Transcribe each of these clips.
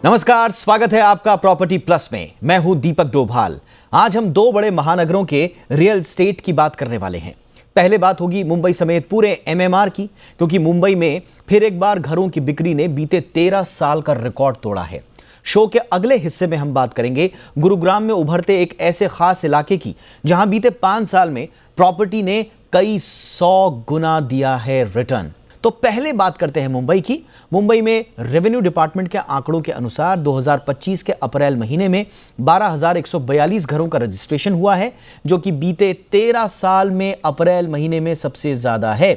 नमस्कार, स्वागत है आपका प्रॉपर्टी प्लस में। मैं हूं दीपक डोभाल। आज हम दो बड़े महानगरों के रियल एस्टेट की बात करने वाले हैं। पहले बात होगी मुंबई समेत पूरे एमएमआर की, क्योंकि मुंबई में फिर एक बार घरों की बिक्री ने बीते 13 साल का रिकॉर्ड तोड़ा है। शो के अगले हिस्से में हम बात करेंगे गुरुग्राम में उभरते एक ऐसे खास इलाके की जहां बीते 5 साल में प्रॉपर्टी ने कई 100 गुना दिया है रिटर्न। तो पहले बात करते हैं मुंबई की। मुंबई में रेवेन्यू डिपार्टमेंट के आंकड़ों के अनुसार 2025 के अप्रैल महीने में 12,142 घरों का रजिस्ट्रेशन हुआ है, जो कि बीते 13 साल में अप्रैल महीने में सबसे ज्यादा है।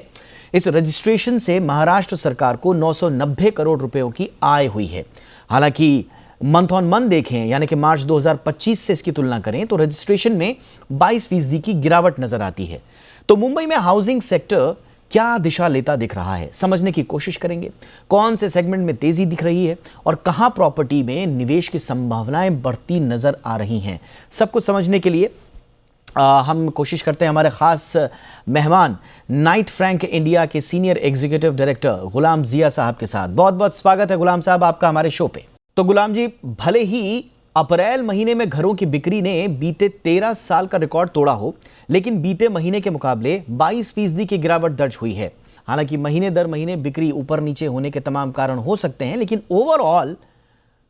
इस रजिस्ट्रेशन से महाराष्ट्र सरकार को 990 करोड़ रुपयों की आय हुई है। हालांकि मंथ ऑन मंथ देखें, यानी कि मार्च 2025 से इसकी तुलना करें तो रजिस्ट्रेशन में 22% की गिरावट नजर आती है। तो मुंबई में हाउसिंग सेक्टर क्या दिशा लेता दिख रहा है, समझने की कोशिश करेंगे। कौन से सेगमेंट में तेजी दिख रही है और कहां प्रॉपर्टी में निवेश की संभावनाएं बढ़ती नजर आ रही हैं, सब कुछ समझने के लिए हम कोशिश करते हैं हमारे खास मेहमान नाइट फ्रैंक इंडिया के सीनियर एग्जीक्यूटिव डायरेक्टर गुलाम जिया साहब के साथ। बहुत बहुत स्वागत है गुलाम साहब आपका हमारे शो पे। तो गुलाम जी, भले ही अप्रैल महीने में घरों की बिक्री ने बीते 13 साल का रिकॉर्ड तोड़ा हो, लेकिन बीते महीने के मुकाबले 22% की गिरावट दर्ज हुई है। हालांकि महीने दर महीने बिक्री ऊपर नीचे होने के तमाम कारण हो सकते हैं, लेकिन ओवरऑल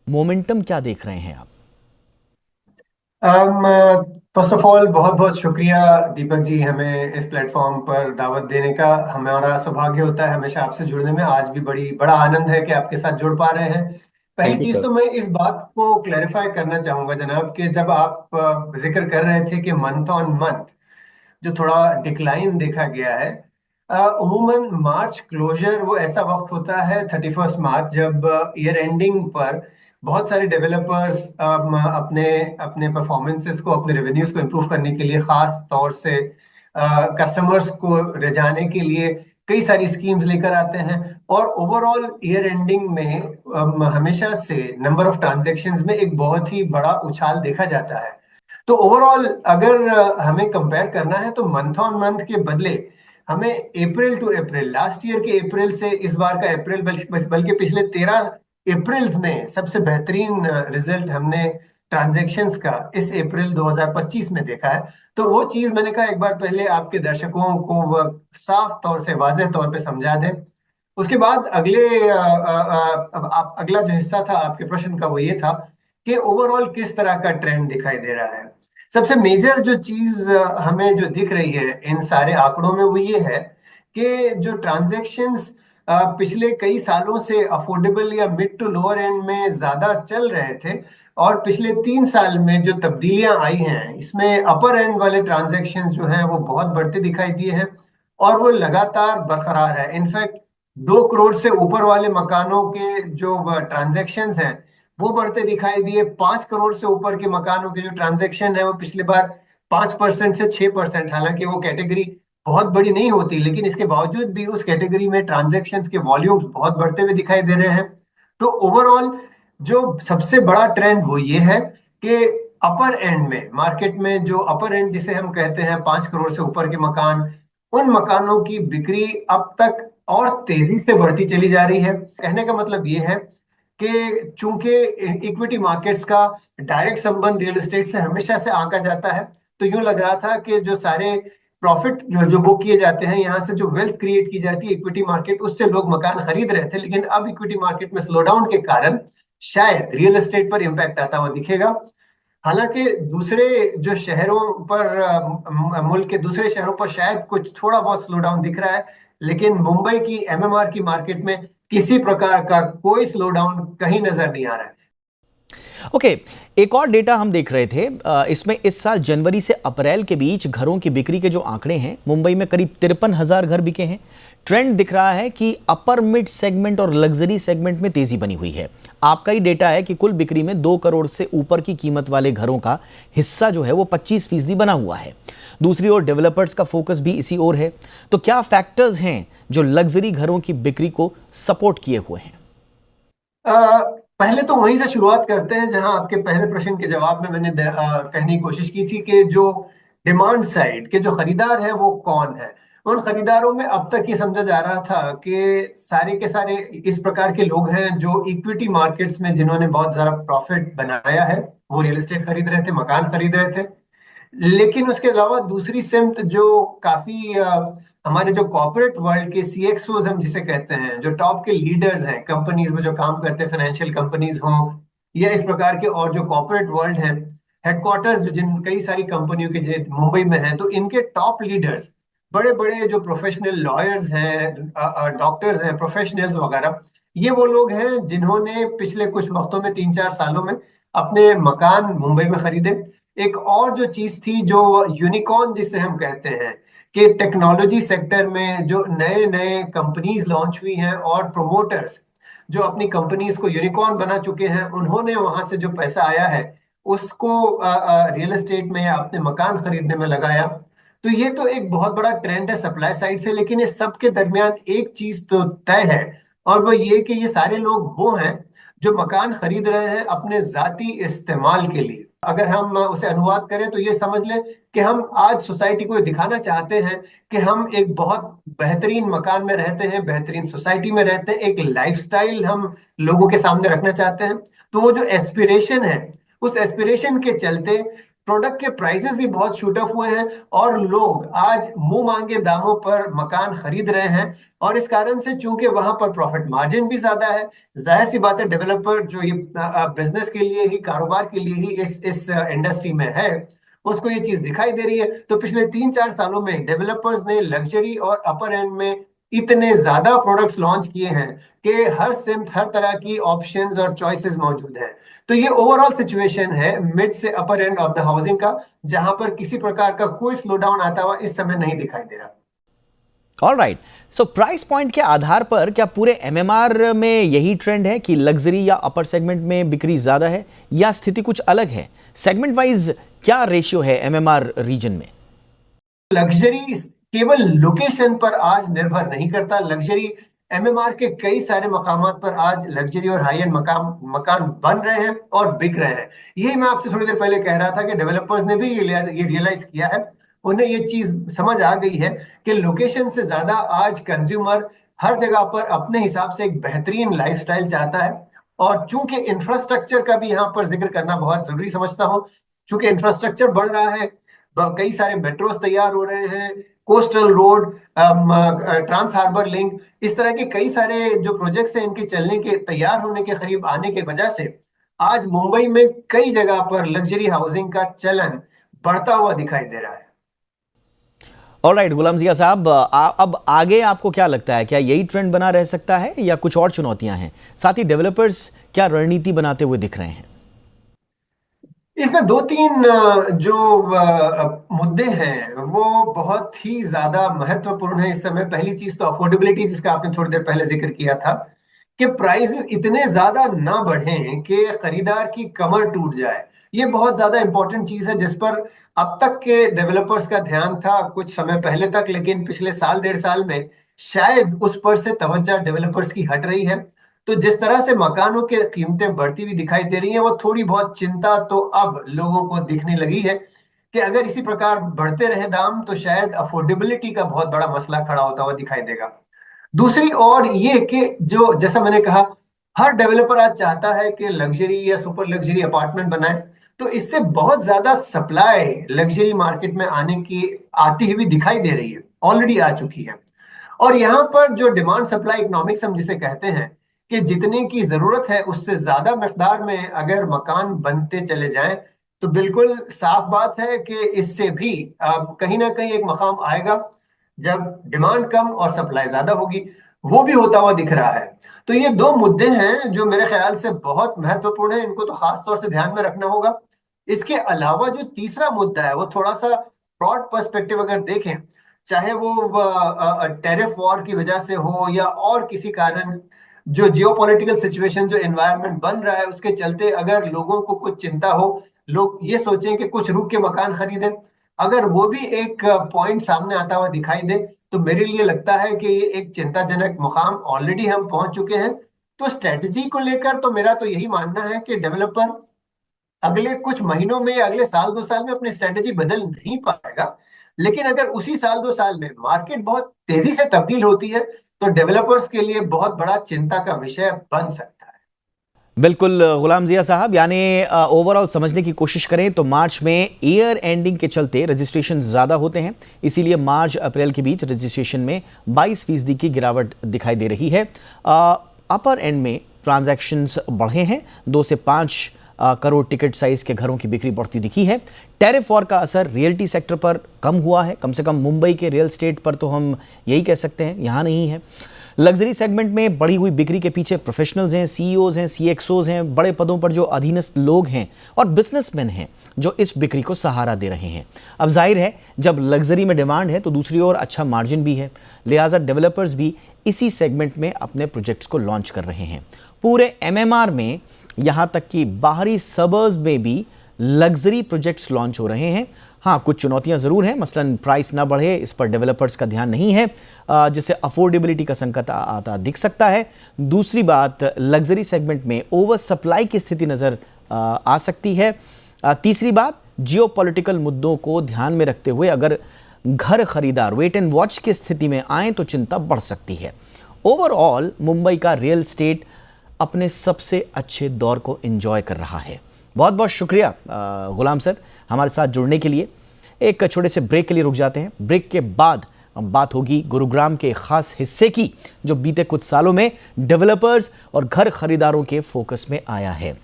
मोमेंटम क्या देख रहे हैं आप? फर्स्ट ऑफ ऑल बहुत बहुत शुक्रिया दीपक जी, हमें इस प्लेटफॉर्म पर दावत देने का। हमारा सौभाग्य होता है हमेशा आपसे जुड़ने में। आज भी बड़ा आनंद है कि आपके साथ जुड़ पा रहे हैं। पहली थैंक यू चीज सर। तो मैं इस बात को क्लैरिफाई करना चाहूंगा जनाब, कि जब आप जिक्र कर रहे थे कि मंथ ऑन मंथ जो थोड़ा डिक्लाइन देखा गया है, अमूमन मार्च क्लोजर वो ऐसा वक्त होता है 31 मार्च, जब ईयर एंडिंग पर बहुत सारे डेवलपर्स अपने अपने परफॉर्मेंसेस को, अपने रेवेन्यूज को इम्प्रूव करने के लिए, खास तौर से कस्टमर्स को रिझाने के लिए कई सारी स्कीम्स लेकर आते हैं। और ओवरऑल ईयर एंडिंग में हमेशा से नंबर ऑफ ट्रांजैक्शंस में एक बहुत ही बड़ा उछाल देखा जाता है। तो ओवरऑल अगर हमें कंपेयर करना है तो मंथ ऑन मंथ के बदले हमें अप्रैल टू अप्रैल, लास्ट ईयर के अप्रैल से इस बार का अप्रैल, बल्कि पिछले 13 अप्रैल में सबसे बेहतरीन रिजल्ट हमने ट्रांजैक्शंस का इस अप्रैल 2025 में देखा है। तो वो चीज मैंने कहा एक बार पहले आपके दर्शकों को साफ तौर से, वाज़ेह तौर पे समझा दें। उसके बाद अब आप अगला जो हिस्सा था आपके प्रश्न का वो ये था कि ओवरऑल किस तरह का ट्रेंड दिखाई दे रहा है। सबसे मेजर जो चीज हमें जो दिख रही है इन सारे आंकड़ों में वो ये है कि जो ट्रांजैक्शंस पिछले कई सालों से अफोर्डेबल या मिड टू लोअर एंड में ज्यादा चल रहे थे, और पिछले 3 साल में जो तब्दीलियां आई हैं इसमें अपर एंड वाले ट्रांजैक्शंस जो हैं वो बहुत बढ़ते दिखाई दिए हैं, और वो लगातार बरकरार है। इनफैक्ट 2 करोड़ से ऊपर वाले मकानों के जो ट्रांजैक्शंस हैं वो बढ़ते दिखाई दिए। 5 करोड़ से ऊपर के मकानों के जो ट्रांजैक्शन है वो पिछले बार 5% से 6%, हालांकि वो कैटेगरी बहुत बड़ी नहीं होती, लेकिन इसके बावजूद भी उस कैटेगरी में ट्रांजैक्शंस के वॉल्यूम्स बहुत बढ़ते हुए दिखाई दे रहे हैं। तो ओवरऑल जो सबसे बड़ा ट्रेंड वो ये है कि अपर एंड में, मार्केट में जो अपर एंड जिसे हम कहते हैं 5 करोड़ से ऊपर के मकान, उन मकानों की बिक्री अब तक और तेजी से बढ़ती चली जा रही है। कहने का मतलब ये है कि चूंकि इक्विटी मार्केट्स का डायरेक्ट संबंध रियल एस्टेट से हमेशा से आंका जाता है, तो यूं लग रहा था कि जो सारे प्रॉफिट जो बुक किए जाते हैं, यहाँ से जो वेल्थ क्रिएट की जाती है इक्विटी मार्केट, उससे लोग मकान खरीद रहे थे। लेकिन अब इक्विटी मार्केट में स्लो डाउन के कारण शायद रियल एस्टेट पर इंपैक्ट आता हुआ दिखेगा। हालांकि दूसरे जो शहरों पर, मुल्क के दूसरे शहरों पर शायद कुछ थोड़ा बहुत स्लो डाउन दिख रहा है, लेकिन मुंबई की एमएमआर की मार्केट में किसी प्रकार का कोई स्लो डाउन कहीं नजर नहीं आ रहा है। ओके, एक और डेटा हम देख रहे थे। इसमें इस साल जनवरी से अप्रैल के बीच घरों की बिक्री के जो आंकड़े हैं, मुंबई में करीब 53,000 घर बिके हैं। ट्रेंड दिख रहा है कि अपर मिड सेगमेंट और लग्जरी सेगमेंट में तेजी बनी हुई है। आपका ही डेटा है कि कुल बिक्री में 2 करोड़ से ऊपर की कीमत वाले घरों का हिस्सा जो है वो 25% बना हुआ है। दूसरी ओर डेवलपर्स का फोकस भी इसी ओर है। तो क्या फैक्टर्स हैं जो लग्जरी घरों की बिक्री को सपोर्ट किए हुए हैं? पहले तो वहीं से शुरुआत करते हैं जहां आपके पहले प्रश्न के जवाब में मैंने कहने की कोशिश की थी कि जो डिमांड साइड के जो खरीदार हैं वो कौन है। उन खरीदारों में अब तक ये समझा जा रहा था कि सारे के सारे इस प्रकार के लोग हैं जो इक्विटी मार्केट्स में जिन्होंने बहुत ज्यादा प्रॉफिट बनाया है, वो रियल एस्टेट खरीद रहे थे, मकान खरीद रहे थे। लेकिन उसके अलावा दूसरी सिमत जो काफी हमारे जो कॉर्पोरेट वर्ल्ड के सीएक्सओज हम जिसे कहते हैं, जो टॉप के लीडर्स हैं कंपनीज में जो काम करते हैं, फाइनेंशियल कंपनीज हों या इस प्रकार के और जो कॉर्पोरेट वर्ल्ड हैं, हेडक्वार्टर्स जो जिन कई सारी कंपनियों के जो मुंबई में हैं, तो इनके टॉप लीडर्स, बड़े बड़े जो प्रोफेशनल लॉयर्स हैं, डॉक्टर्स हैं, प्रोफेशनल्स वगैरह, ये वो लोग हैं जिन्होंने पिछले कुछ वक्तों में 3-4 सालों में अपने मकान मुंबई में खरीदे। एक और जो चीज थी, जो यूनिकॉर्न जिसे हम कहते हैं, कि टेक्नोलॉजी सेक्टर में जो नए नए कंपनीज लॉन्च हुई हैं और प्रोमोटर्स जो अपनी कंपनीज को यूनिकॉर्न बना चुके हैं, उन्होंने वहां से जो पैसा आया है उसको रियल एस्टेट में या अपने मकान खरीदने में लगाया। तो ये तो एक बहुत बड़ा ट्रेंड है सप्लाई साइड से, लेकिन इस सब के दरमियान एक चीज तो तय है, और वो ये कि ये सारे लोग वो हैं जो मकान खरीद रहे हैं अपने जाती इस्तेमाल के लिए। अगर हम उसे अनुवाद करें तो ये समझ लें कि हम आज सोसाइटी को ये दिखाना चाहते हैं कि हम एक बहुत बेहतरीन मकान में रहते हैं, बेहतरीन सोसाइटी में रहते हैं, एक लाइफस्टाइल हम लोगों के सामने रखना चाहते हैं। तो वो जो एस्पिरेशन है, उस एस्पिरेशन के चलते प्रोडक्ट के प्राइसेस भी बहुत शूट अप हुए हैं और लोग आज मुंह मांगे दामों पर मकान खरीद रहे हैं। और इस कारण से चूंकि वहां पर प्रॉफिट मार्जिन भी ज्यादा है, जाहिर सी बात है डेवलपर जो ये बिजनेस के लिए ही, कारोबार के लिए ही इस इंडस्ट्री में है, उसको ये चीज दिखाई दे रही है। तो पिछले 3-4 सालों में डेवलपर्स ने लग्जरी और अपर एंड में इतने ज्यादा प्रोडक्ट्स लॉन्च किए हैं कि हर सिमत, हर तरह की ऑप्शंस और चॉइसेस मौजूद हैं। तो ये ओवरऑल सिचुएशन है मिड से अपर एंड ऑफ द हाउसिंग का, जहां पर किसी प्रकार का कोई स्लो डाउन आता हुआ इस समय नहीं दिखाई दे रहा। All right, so price point के आधार पर क्या पूरे एमएमआर में यही ट्रेंड है कि लग्जरी या अपर सेगमेंट में बिक्री ज्यादा है, या स्थिति कुछ अलग है? सेगमेंट वाइज क्या रेशियो है एमएमआर रीजन में? लग्जरी केवल लोकेशन पर आज निर्भर नहीं करता। लग्जरी एमएमआर के कई सारे मकामात पर आज लग्जरी और हाई एंड मकान बन रहे हैं और बिक रहे हैं। यही मैं आपसे थोड़ी देर पहले कह रहा था कि डेवलपर्स ने भी ये रियलाइज किया है, उन्हें ये चीज समझ आ गई है कि लोकेशन से ज्यादा आज कंज्यूमर हर जगह पर अपने हिसाब से एक बेहतरीन लाइफस्टाइल चाहता है। और चूंकि इंफ्रास्ट्रक्चर का भी यहाँ पर जिक्र करना बहुत जरूरी समझता हूँ, चूंकि इंफ्रास्ट्रक्चर बढ़ रहा है, कई सारे मेट्रोस तैयार हो रहे हैं, coastal road, trans harbour link, इस तरह के कई सारे जो प्रोजेक्ट्स हैं इनके चलने के, तैयार होने के करीब आने के वजह से आज मुंबई में कई जगह पर लग्जरी हाउसिंग का चलन बढ़ता हुआ दिखाई दे रहा है। ऑल राइट गुलाम जिया साहब, अब आगे आपको क्या लगता है, क्या यही ट्रेंड बना रह सकता है या कुछ और चुनौतियां हैं? साथ ही डेवलपर्स क्या रणनीति बनाते हुए दिख रहे हैं? इसमें दो तीन जो मुद्दे हैं वो बहुत ही ज्यादा महत्वपूर्ण है इस समय। पहली चीज तो अफोर्डेबिलिटी, जिसका आपने थोड़ी देर पहले जिक्र किया था, कि प्राइस इतने ज्यादा ना बढ़ें कि खरीदार की कमर टूट जाए। ये बहुत ज्यादा इंपॉर्टेंट चीज है जिस पर अब तक के डेवलपर्स का ध्यान था कुछ समय पहले तक, लेकिन पिछले साल 1.5 साल में शायद उस पर से तवज्जो डेवलपर्स की हट रही है। तो जिस तरह से मकानों की कीमतें बढ़ती हुई दिखाई दे रही हैं, वो थोड़ी बहुत चिंता तो अब लोगों को दिखने लगी है कि अगर इसी प्रकार बढ़ते रहे दाम तो शायद अफोर्डेबिलिटी का बहुत बड़ा मसला खड़ा होता हुआ दिखाई देगा। दूसरी ओर ये कि जो जैसा मैंने कहा, हर डेवलपर आज चाहता है कि लग्जरी या सुपर लग्जरी अपार्टमेंट बनाए, तो इससे बहुत ज्यादा सप्लाई लग्जरी मार्केट में आने की आती हुई दिखाई दे रही है, ऑलरेडी आ चुकी है। और यहाँ पर जो डिमांड सप्लाई इकोनॉमिक्स हम जिसे कहते हैं, कि जितने की जरूरत है उससे ज्यादा मकदार में अगर मकान बनते चले जाएं, तो बिल्कुल साफ बात है कि इससे भी कहीं ना कहीं एक मकाम आएगा जब डिमांड कम और सप्लाई ज्यादा होगी। वो भी होता हुआ दिख रहा है। तो ये दो मुद्दे हैं जो मेरे ख्याल से बहुत महत्वपूर्ण है, इनको तो खास तौर से ध्यान में रखना होगा। इसके अलावा जो तीसरा मुद्दा है वो थोड़ा सा ब्रॉड पर्सपेक्टिव अगर देखें, चाहे वो टेरिफ वॉर की वजह से हो या और किसी कारण, जो जियोपॉलिटिकल सिचुएशन, जो एनवायरनमेंट बन रहा है उसके चलते अगर लोगों को कुछ चिंता हो, लोग ये सोचें कि कुछ रुक के मकान खरीदें, अगर वो भी एक पॉइंट सामने आता हुआ दिखाई दे, तो मेरे लिए लगता है कि ये एक चिंताजनक मुकाम ऑलरेडी हम पहुंच चुके हैं। तो स्ट्रेटजी को लेकर तो मेरा तो यही मानना है कि डेवलपर अगले कुछ महीनों में या अगले साल 2 साल में अपनी स्ट्रेटेजी बदल नहीं पाएगा, लेकिन अगर उसी साल 2 साल में मार्केट बहुत तेजी से तब्दील होती है तो डेवलपर्स के लिए बहुत बड़ा चिंता का विषय बन सकता है। बिल्कुल गुलाम जिया साहब, यानी ओवरऑल समझने की कोशिश करें तो मार्च में ईयर एंडिंग के चलते रजिस्ट्रेशन ज़्यादा होते हैं, इसीलिए मार्च अप्रैल के बीच रजिस्ट्रेशन में 22% की गिरावट दिखाई दे रही है। अपर एंड में ट्रांजैक्शंस बढ़े हैं, 2 से 5 करोड़ टिकट साइज के घरों की बिक्री बढ़ती दिखी है। टैरिफ वॉर का असर रियल्टी सेक्टर पर कम हुआ है, कम से कम मुंबई के रियल एस्टेट पर तो हम यही कह सकते हैं, यहाँ नहीं है। लग्जरी सेगमेंट में बढ़ी हुई बिक्री के पीछे प्रोफेशनल्स हैं, सीईओज हैं, सीएक्सओज हैं, बड़े पदों पर जो अधीनस्थ लोग हैं और बिजनेसमैन हैं जो इस बिक्री को सहारा दे रहे हैं। अब जाहिर है जब लग्जरी में डिमांड है तो दूसरी ओर अच्छा मार्जिन भी है, लिहाजा डेवलपर्स भी इसी सेगमेंट में अपने प्रोजेक्ट्स को लॉन्च कर रहे हैं। पूरे एमएमआर में यहां तक कि बाहरी सबर्ब्स में भी लग्जरी प्रोजेक्ट्स लॉन्च हो रहे हैं। हाँ, कुछ चुनौतियां जरूर हैं, मसलन प्राइस ना बढ़े, इस पर डेवलपर्स का ध्यान नहीं है, जिससे अफोर्डेबिलिटी का संकट आता दिख सकता है। दूसरी बात, लग्जरी सेगमेंट में ओवर सप्लाई की स्थिति नजर आ सकती है। तीसरी बात, जियोपॉलिटिकल मुद्दों को ध्यान में रखते हुए अगर घर खरीदार वेट एंड वॉच की स्थिति में आए तो चिंता बढ़ सकती है। ओवरऑल मुंबई का रियल एस्टेट अपने सबसे अच्छे दौर को एंजॉय कर रहा है। बहुत बहुत शुक्रिया गुलाम सर हमारे साथ जुड़ने के लिए। एक छोटे से ब्रेक के लिए रुक जाते हैं, ब्रेक के बाद बात होगी गुरुग्राम के खास हिस्से की जो बीते कुछ सालों में डेवलपर्स और घर खरीदारों के फोकस में आया है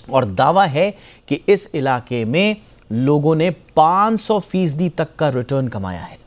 और दावा है कि इस इलाके में लोगों ने 500% तक का रिटर्न कमाया है।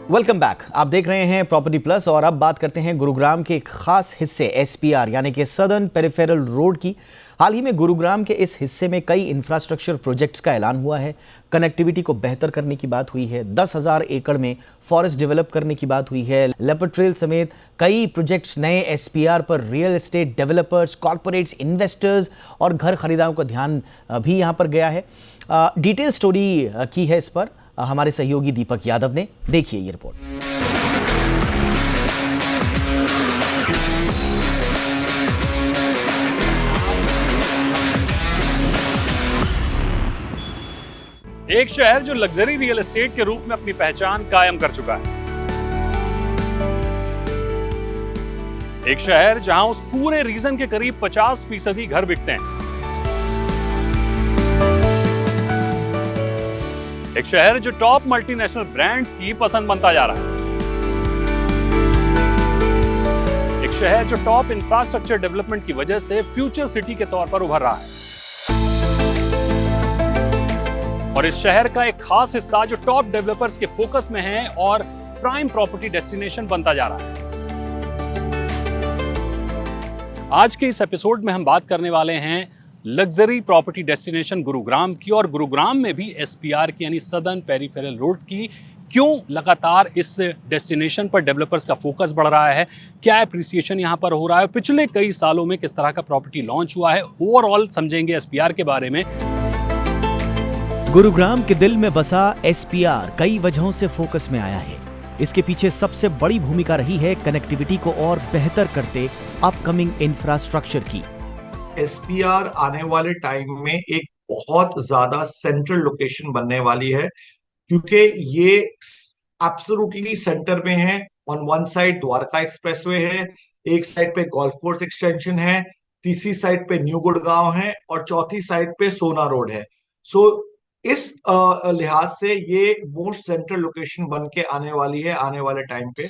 वेलकम बैक, आप देख रहे हैं प्रॉपर्टी प्लस और अब बात करते हैं गुरुग्राम के एक खास हिस्से एसपीआर यानी कि सदर्न पेरिफेरल रोड की। हाल ही में गुरुग्राम के इस हिस्से में कई इंफ्रास्ट्रक्चर प्रोजेक्ट्स का ऐलान हुआ है। कनेक्टिविटी को बेहतर करने की बात हुई है, 10,000 एकड़ में फॉरेस्ट डेवलप करने की बात हुई है, लेपर्ड ट्रेल समेत कई प्रोजेक्ट्स नए एसपीआर पर real estate developers, corporates, investors और घर खरीदारों का ध्यान भी यहाँ पर गया है। डिटेल स्टोरी की है इस पर हमारे सहयोगी दीपक यादव ने, देखिए ये रिपोर्ट। एक शहर जो लग्जरी रियल एस्टेट के रूप में अपनी पहचान कायम कर चुका है। एक शहर जहां उस पूरे रीजन के करीब 50% घर बिकते हैं। एक शहर जो टॉप मल्टीनेशनल ब्रांड्स की पसंद बनता जा रहा है। एक शहर जो टॉप इंफ्रास्ट्रक्चर डेवलपमेंट की वजह से फ्यूचर सिटी के तौर पर उभर रहा है। और इस शहर का एक खास हिस्सा जो टॉप डेवलपर्स के फोकस में है और प्राइम प्रॉपर्टी डेस्टिनेशन बनता जा रहा है। आज के इस एपिसोड में हम बात करने वाले हैं लग्जरी प्रॉपर्टी डेस्टिनेशन गुरुग्राम की और गुरुग्राम में भी एसपीआर की यानी सदर्न पेरिफेरल रोड की। क्यों लगातार इस डेस्टिनेशन पर डेवलपर्स का फोकस बढ़ रहा है, क्या एप्रिसिएशन यहाँ पर हो रहा है, पिछले कई सालों में किस तरह का प्रॉपर्टी लॉन्च हुआ है, ओवरऑल समझेंगे एसपीआर के बारे में। गुरुग्राम के दिल में बसा एसपीआर कई वजहों से फोकस में आया है। इसके पीछे सबसे बड़ी भूमिका रही है कनेक्टिविटी को और बेहतर करते अपकमिंग इंफ्रास्ट्रक्चर की। एसपीआर आने वाले टाइम में एक बहुत ज्यादा सेंट्रल लोकेशन बनने वाली है, क्योंकि ये एब्सोल्युटली सेंटर में है। On one side Dwarka expressway है, एक साइड पे गोल्फ कोर्स एक्सटेंशन है, तीसरी साइड पे न्यू गुड़गांव है और चौथी साइड पे सोना रोड है। सो इस लिहाज से ये मोस्ट सेंट्रल लोकेशन बन के आने वाली है आने वाले टाइम पे।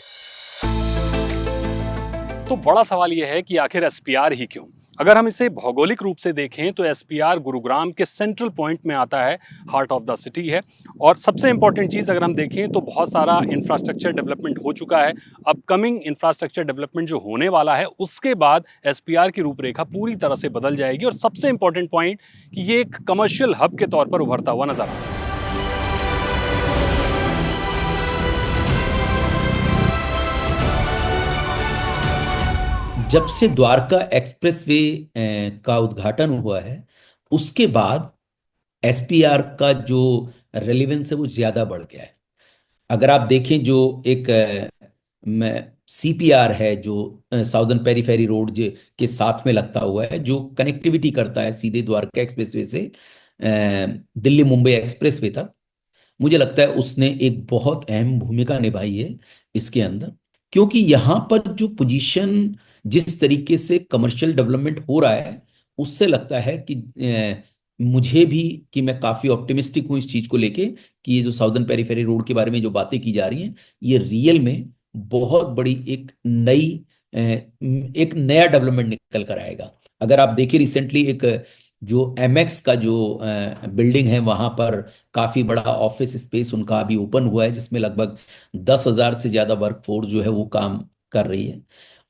तो बड़ा सवाल यह है कि आखिर एसपीआर ही क्यों? अगर हम इसे भौगोलिक रूप से देखें तो एसपीआर गुरुग्राम के सेंट्रल पॉइंट में आता है, हार्ट ऑफ द सिटी है। और सबसे इंपॉर्टेंट चीज़ अगर हम देखें तो बहुत सारा इंफ्रास्ट्रक्चर डेवलपमेंट हो चुका है। अपकमिंग इंफ्रास्ट्रक्चर डेवलपमेंट जो होने वाला है उसके बाद एसपीआर की रूपरेखा पूरी तरह से बदल जाएगी। और सबसे इंपॉर्टेंट पॉइंट कि ये एक कमर्शियल हब के तौर पर उभरता हुआ नजर आ रहा है। जब से द्वारका एक्सप्रेसवे का उद्घाटन हुआ है उसके बाद एसपीआर का जो रेलेवेंस है वो ज्यादा बढ़ गया है। अगर आप देखें जो एक सीपीआर है जो साउदर्न पेरीफेरी रोड के साथ में लगता हुआ है, जो कनेक्टिविटी करता है सीधे द्वारका एक्सप्रेसवे से दिल्ली मुंबई एक्सप्रेसवे तक, मुझे लगता है उसने एक बहुत अहम भूमिका निभाई है इसके अंदर। क्योंकि यहाँ पर जो पोजीशन, जिस तरीके से कमर्शियल डेवलपमेंट हो रहा है, उससे लगता है कि मुझे भी कि मैं काफी ऑप्टिमिस्टिक हूँ इस चीज को लेके कि ये जो साउदर्न पेरीफेरी रोड के बारे में जो बातें की जा रही हैं, ये रियल में बहुत बड़ी एक नया डेवलपमेंट निकल कर आएगा। अगर आप देखिए रिसेंटली एक जो एमएक्स का जो बिल्डिंग है, वहां पर काफी बड़ा ऑफिस स्पेस उनका अभी ओपन हुआ है, जिसमें लगभग 10,000 से ज्यादा वर्कफोर्स जो है वो काम कर रही है।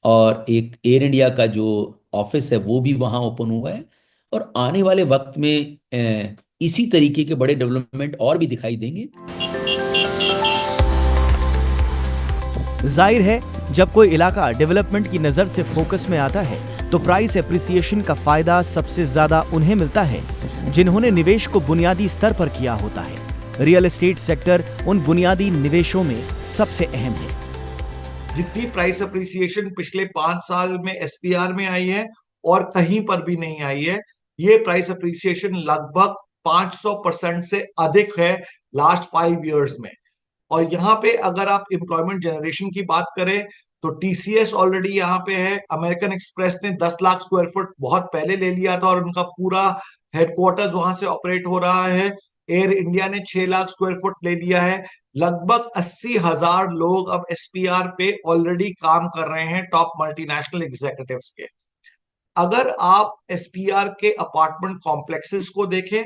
और एक एयर इंडिया का जो ऑफिस है वो भी वहां ओपन हुआ है। और आने वाले वक्त में इसी तरीके के बड़े डेवलपमेंट और भी दिखाई देंगे। जाहिर है, जब कोई इलाका डेवलपमेंट की नजर से फोकस में आता है तो प्राइस एप्रिसिएशन का फायदा सबसे ज्यादा उन्हें मिलता है जिन्होंने निवेश को बुनियादी स्तर पर किया होता है। रियल एस्टेट सेक्टर उन बुनियादी निवेशों में सबसे अहम है। जितनी प्राइस अप्रिसिएशन पिछले 5 साल में एसपीआर में आई है और कहीं पर भी नहीं आई है, ये प्राइस अप्रिसिएशन लगभग 500% से अधिक है लास्ट 5 इयर्स में। और यहाँ पे अगर आप एम्प्लॉयमेंट जनरेशन की बात करें तो टीसीएस ऑलरेडी यहाँ पे है। अमेरिकन एक्सप्रेस ने 10 लाख स्क्वायर फुट बहुत पहले ले लिया था और उनका पूरा हेडक्वार्टर्स वहां से ऑपरेट हो रहा है। एयर इंडिया ने 6 लाख स्क्वायर फुट ले लिया है। लगभग 80,000 लोग अब एसपीआर पे ऑलरेडी काम कर रहे हैं, टॉप मल्टीनेशनल एग्जीक्यूटिव्स के। अगर आप एसपीआर के अपार्टमेंट कॉम्प्लेक्सेस को देखें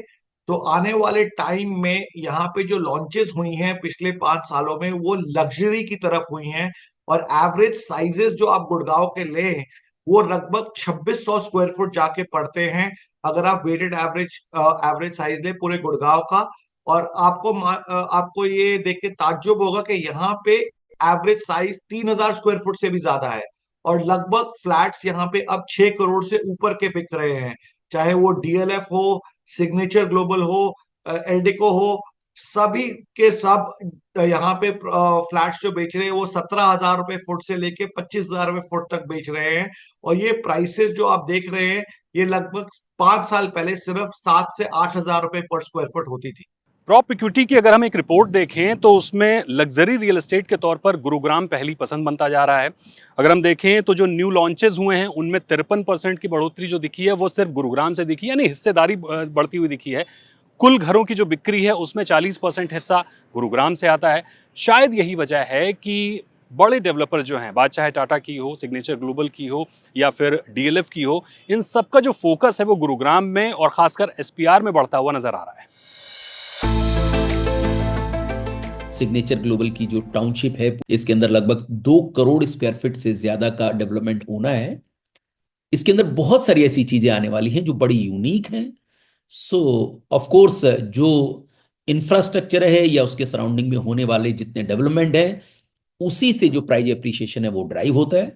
तो आने वाले टाइम में यहाँ पे जो लॉन्चेस हुई हैं पिछले 5 सालों में, वो लग्जरी की तरफ हुई हैं। और एवरेज साइजेस जो आप गुड़गांव के लें वो लगभग 2600 स्क्वायर फुट जाके पड़ते हैं अगर आप वेटेड एवरेज साइज ले पूरे गुड़गांव का। और आपको ये देख के ताज्जुब होगा कि यहाँ पे एवरेज साइज 3000 स्क्वायर फुट से भी ज्यादा है। और लगभग फ्लैट्स यहाँ पे अब 6 करोड़ से ऊपर के बिक रहे हैं, चाहे वो डीएलएफ हो, सिग्नेचर ग्लोबल हो, एल्डिको हो, सभी के सब यहाँ पे फ्लैट्स जो बेच रहे हैं वो 17,000 रुपए फुट से लेके 25,000 रुपए फुट तक बेच रहे हैं। और ये प्राइसेस जो आप देख रहे हैं ये लगभग 5 साल पहले सिर्फ 7 से 8 हजार रुपए पर स्क्वायर फुट होती थी। प्रॉप इक्विटी की अगर हम एक रिपोर्ट देखें तो उसमें लग्जरी रियल एस्टेट के तौर पर गुरुग्राम पहली पसंद बनता जा रहा है। अगर हम देखें तो जो न्यू लॉन्चेस हुए हैं उनमें 53% की बढ़ोतरी जो दिखी है वो सिर्फ गुरुग्राम से दिखी है, यानी हिस्सेदारी बढ़ती हुई दिखी है। कुल घरों की जो बिक्री है उसमें 40% हिस्सा गुरुग्राम से आता है। शायद यही वजह है कि बड़े डेवलपर जो हैं, बात चाहे टाटा की हो, सिग्नेचर ग्लोबल की हो या फिर डीएलएफ की हो, इन सबका जो फोकस है वो गुरुग्राम में और खासकर एसपीआर में बढ़ता हुआ नजर आ रहा है। सिग्नेचर ग्लोबल की जो टाउनशिप है इसके अंदर लगभग 2 करोड़ स्क्वायर फीट से ज्यादा का डेवलपमेंट होना है। इसके अंदर बहुत सारी ऐसी चीजें आने वाली हैं जो बड़ी यूनिक हैं। सो ऑफ कोर्स जो इंफ्रास्ट्रक्चर है या उसके सराउंडिंग में होने वाले जितने डेवलपमेंट है, उसी से जो प्राइस एप्रिसिएशन है वो ड्राइव होता है।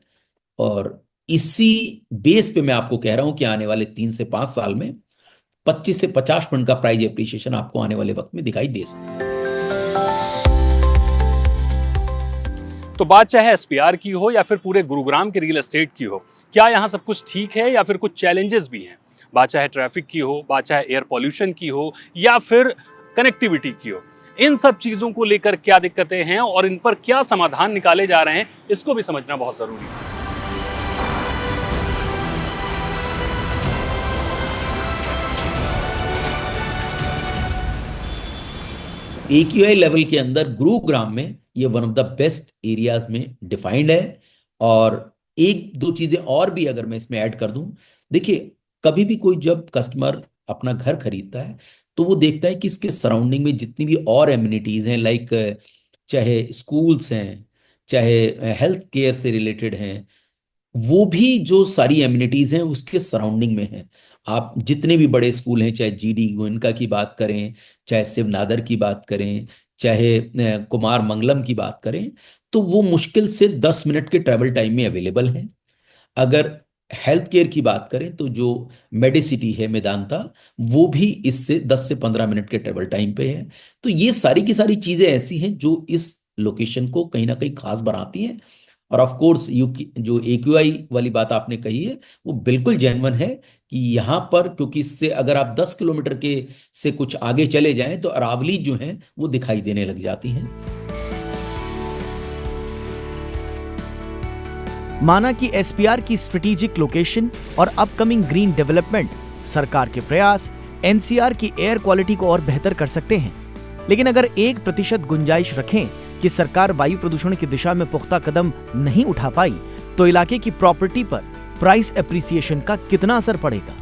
और इसी बेस पे मैं आपको कह रहा हूं कि आने वाले 3 से 5 साल में 25 से 50% का प्राइस एप्रिसिएशन आपको आने वाले वक्त में दिखाई दे सकता है। तो बात चाहे एसपीआर की हो या फिर पूरे गुरुग्राम के रियल एस्टेट की हो, क्या यहाँ सब कुछ ठीक है या फिर कुछ चैलेंजेस भी हैं? बात चाहे ट्रैफिक की हो, बात चाहे एयर पॉल्यूशन की हो या फिर कनेक्टिविटी की हो, इन सब चीज़ों को लेकर क्या दिक्कतें हैं और इन पर क्या समाधान निकाले जा रहे हैं, इसको भी समझना बहुत ज़रूरी है। AQI लेवल के अंदर गुरुग्राम में ये one of the best areas में डिफाइंड है। और एक दो चीजें और भी अगर मैं इसमें ऐड कर दूं, देखिए कभी भी कोई जब कस्टमर अपना घर खरीदता है तो वो देखता है कि इसके सराउंडिंग में जितनी भी और एमिनिटीज हैं, लाइक चाहे स्कूल्स हैं, चाहे हेल्थ केयर से रिलेटेड हैं, वो भी जो सारी एमिनिटीज हैं उसके सराउंडिंग में हैं। आप जितने भी बड़े स्कूल हैं, चाहे जीडी गोयनका की बात करें, चाहे शिवनादर की बात करें, चाहे कुमार मंगलम की बात करें, तो वो मुश्किल से 10 मिनट के ट्रैवल टाइम में अवेलेबल हैं। अगर हेल्थ केयर की बात करें तो जो मेडिसिटी है मेदांता, वो भी इससे 10 से 15 मिनट के ट्रैवल टाइम पे है। तो ये सारी की सारी चीजें ऐसी हैं जो इस लोकेशन को कहीं ना कहीं खास बनाती हैं। और ऑफ कोर्स जो AQI वाली बात आपने कही है वो बिल्कुल जेन्युइन है कि यहाँ पर, क्योंकि इससे अगर आप 10 किलोमीटर के से कुछ आगे चले जाएं तो अरावली जो है वो दिखाई देने लग जाती हैं। माना कि SPR की स्ट्रेटेजिक लोकेशन और अपकमिंग ग्रीन डेवलपमेंट सरकार के प्रयास NCR की एयर क्वालिटी को और बेहतर कर सकते हैं, लेकिन अगर 1% गुंजाइश रखें कि सरकार वायु प्रदूषण की दिशा में पुख्ता कदम नहीं उठा पाई तो इलाके की प्रॉपर्टी पर प्राइस एप्रिसिएशन का कितना असर पड़ेगा?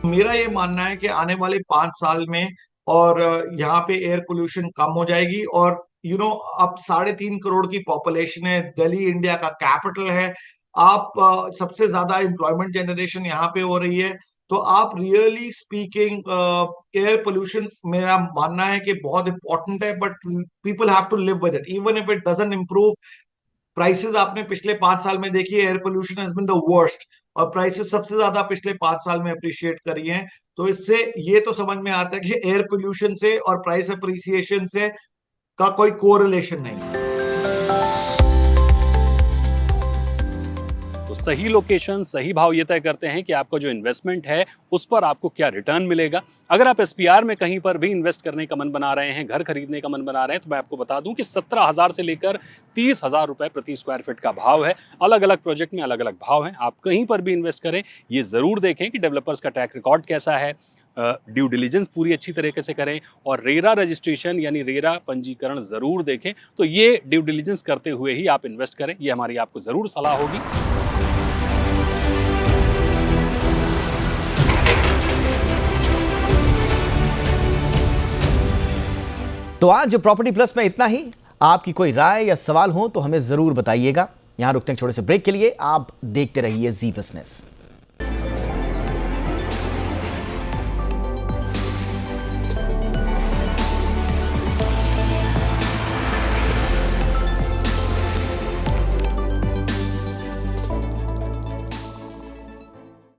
मेरा ये मानना है कि आने वाले 5 साल में और यहाँ पे एयर पोल्यूशन कम हो जाएगी। और अब 3.5 करोड़ की पॉपुलेशन है, दिल्ली इंडिया का कैपिटल है, आप सबसे ज्यादा एम्प्लॉयमेंट जनरेशन यहाँ पे हो रही है। तो आप रियली स्पीकिंग एयर पोल्यूशन, मेरा मानना है कि बहुत इंपॉर्टेंट है, but people have to live with it even if it doesn't improve. Prices आपने पिछले 5 साल में देखी है, air pollution has been the worst, और प्राइसेस सबसे ज्यादा पिछले 5 साल में अप्रिशिएट करी हैं। तो इससे ये तो समझ में आता है कि एयर पोल्यूशन से और प्राइस अप्रिसिएशन से का कोई कोरिलेशन नहीं। तो सही लोकेशन, सही भाव ये तय करते हैं कि आपका जो इन्वेस्टमेंट है उस पर आपको क्या रिटर्न मिलेगा। अगर आप SPR में कहीं पर भी इन्वेस्ट करने का मन बना रहे हैं, घर खरीदने का मन बना रहे हैं, तो मैं आपको बता दूं कि 17,000 से लेकर 30,000 रुपए प्रति स्क्वायर फीट का भाव है। अलग अलग प्रोजेक्ट में अलग अलग भाव हैं। आप कहीं पर भी इन्वेस्ट करें, ये ज़रूर देखें कि डेवलपर्स का ट्रैक रिकॉर्ड कैसा है, ड्यू डिलीजेंस पूरी अच्छी तरीके से करें, और रेरा रजिस्ट्रेशन यानी रेरा पंजीकरण ज़रूर देखें। तो ये ड्यू डिलीजेंस करते हुए ही आप इन्वेस्ट करें, ये हमारी आपको ज़रूर सलाह होगी। तो आज प्रॉपर्टी प्लस में इतना ही। आपकी कोई राय या सवाल हो तो हमें जरूर बताइएगा। यहां रुकते हैं छोटे से ब्रेक के लिए। आप देखते रहिए जी बिजनेस।